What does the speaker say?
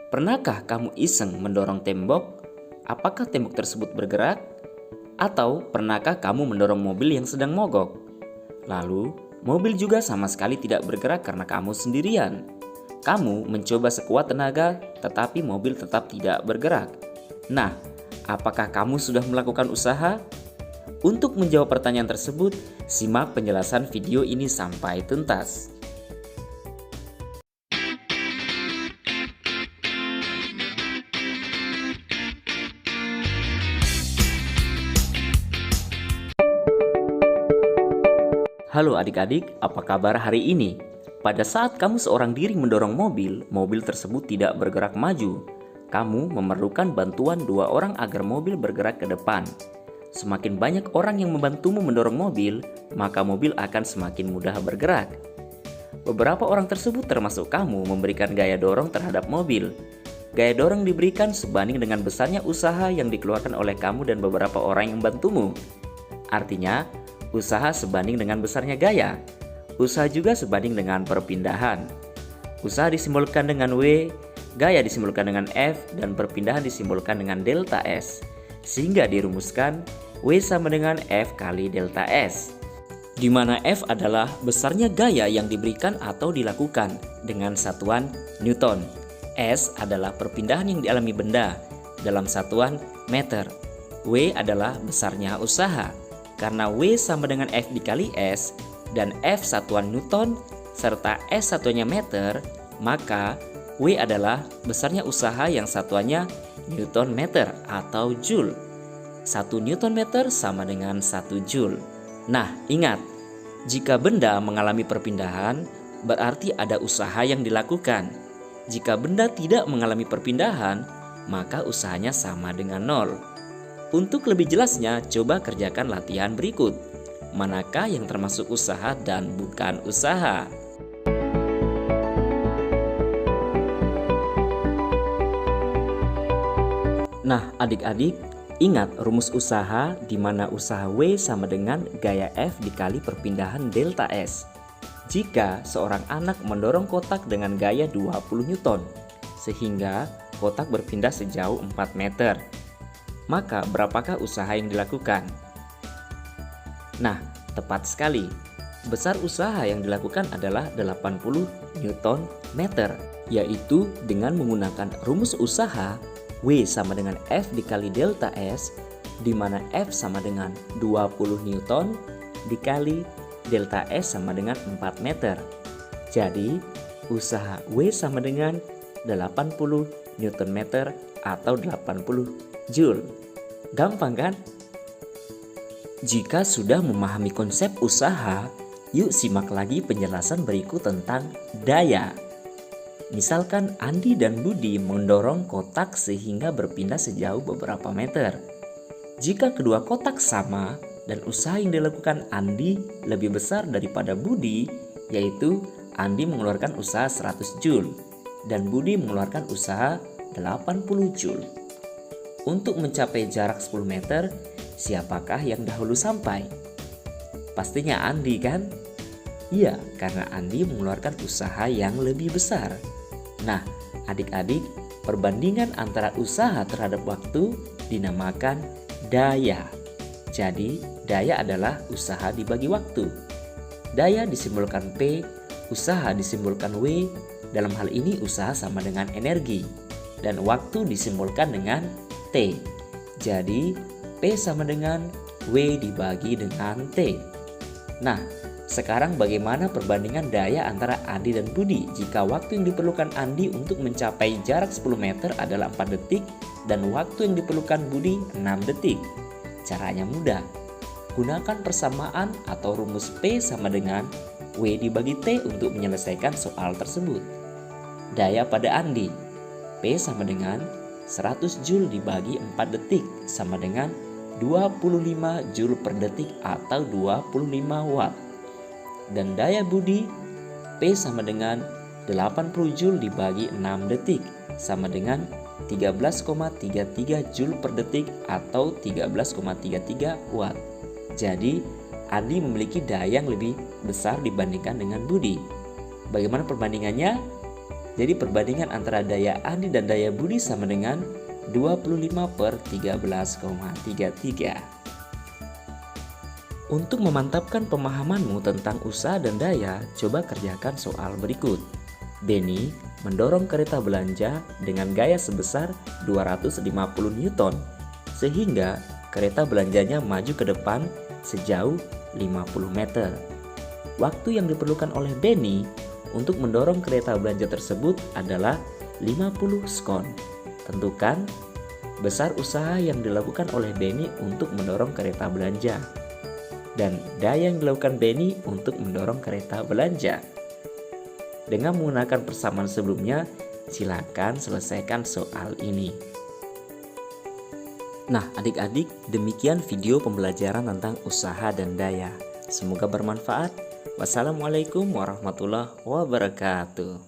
Pernahkah kamu iseng mendorong tembok? Apakah tembok tersebut bergerak? Atau pernahkah kamu mendorong mobil yang sedang mogok? Lalu, mobil juga sama sekali tidak bergerak karena kamu sendirian. Kamu mencoba sekuat tenaga, tetapi mobil tetap tidak bergerak. Nah, apakah kamu sudah melakukan usaha? Untuk menjawab pertanyaan tersebut, simak penjelasan video ini sampai tuntas. Halo adik-adik, apa kabar hari ini? Pada saat kamu seorang diri mendorong mobil, mobil tersebut tidak bergerak maju. Kamu memerlukan bantuan dua orang agar mobil bergerak ke depan. Semakin banyak orang yang membantumu mendorong mobil, maka mobil akan semakin mudah bergerak. Beberapa orang tersebut termasuk kamu memberikan gaya dorong terhadap mobil. Gaya dorong diberikan sebanding dengan besarnya usaha yang dikeluarkan oleh kamu dan beberapa orang yang membantumu. Artinya, usaha sebanding dengan besarnya gaya. Usaha juga sebanding dengan perpindahan. Usaha disimbolkan dengan W, gaya disimbolkan dengan F, dan perpindahan disimbolkan dengan delta S. Sehingga dirumuskan W sama dengan F kali delta S. Di mana F adalah besarnya gaya yang diberikan atau dilakukan dengan satuan Newton. S adalah perpindahan yang dialami benda dalam satuan meter. W adalah besarnya usaha. Karena W sama dengan F dikali S dan F satuan Newton serta S satuannya meter, maka W adalah besarnya usaha yang satuannya Newton meter atau Joule. 1 Newton meter sama dengan 1 Joule. Nah, ingat, jika benda mengalami perpindahan, berarti ada usaha yang dilakukan. Jika benda tidak mengalami perpindahan, maka usahanya sama dengan 0. Untuk lebih jelasnya, coba kerjakan latihan berikut. Manakah yang termasuk usaha dan bukan usaha? Nah, adik-adik, ingat rumus usaha di mana usaha W sama dengan gaya F dikali perpindahan delta S. Jika seorang anak mendorong kotak dengan gaya 20 Newton, sehingga kotak berpindah sejauh 4 meter, maka berapakah usaha yang dilakukan? Nah, tepat sekali. Besar usaha yang dilakukan adalah 80 Newton meter, yaitu dengan menggunakan rumus usaha W sama dengan F dikali delta S, di mana F sama dengan 20 Newton dikali delta S sama dengan 4 meter. Jadi, usaha W sama dengan 80 Newton meter atau 80 Joule. Gampang kan? Jika sudah memahami konsep usaha, yuk simak lagi penjelasan berikut tentang daya. Misalkan Andi dan Budi mendorong kotak sehingga berpindah sejauh beberapa meter. Jika kedua kotak sama dan usaha yang dilakukan Andi lebih besar daripada Budi, yaitu Andi mengeluarkan usaha 100 Joule dan Budi mengeluarkan usaha 80 Joule. Untuk mencapai jarak 10 meter, siapakah yang dahulu sampai? Pastinya Andi kan? Iya, karena Andi mengeluarkan usaha yang lebih besar. Nah, adik-adik, perbandingan antara usaha terhadap waktu dinamakan daya. Jadi, daya adalah usaha dibagi waktu. Daya disimbolkan P, usaha disimbolkan W. Dalam hal ini usaha sama dengan energi. Dan waktu disimbolkan dengan T. Jadi, P sama dengan W dibagi dengan T. Nah, sekarang bagaimana perbandingan daya antara Andi dan Budi jika waktu yang diperlukan Andi untuk mencapai jarak 10 meter adalah 4 detik dan waktu yang diperlukan Budi 6 detik? Caranya mudah. Gunakan persamaan atau rumus P sama dengan W dibagi T untuk menyelesaikan soal tersebut. Daya pada Andi, P sama dengan 100 Joule dibagi 4 detik sama dengan 25 Joule per detik atau 25 Watt. Dan daya Budi, P sama dengan 80 Joule dibagi 6 detik sama dengan 13,33 Joule per detik atau 13,33 Watt. Jadi, Andi memiliki daya yang lebih besar dibandingkan dengan Budi. Bagaimana perbandingannya? Jadi perbandingan antara daya Andi dan daya Budi sama dengan 25/13,33. Untuk memantapkan pemahamanmu tentang usaha dan daya, coba kerjakan soal berikut. Benny mendorong kereta belanja dengan gaya sebesar 250 Newton, sehingga kereta belanjanya maju ke depan sejauh 50 meter. Waktu yang diperlukan oleh Benny untuk mendorong kereta belanja tersebut adalah 50 skon. Tentukan besar usaha yang dilakukan oleh Benny untuk mendorong kereta belanja dan daya yang dilakukan Benny untuk mendorong kereta belanja. Dengan menggunakan persamaan sebelumnya, silakan selesaikan soal ini. Nah, adik-adik, demikian video pembelajaran tentang usaha dan daya. Semoga bermanfaat. Wassalamualaikum warahmatullahi wabarakatuh.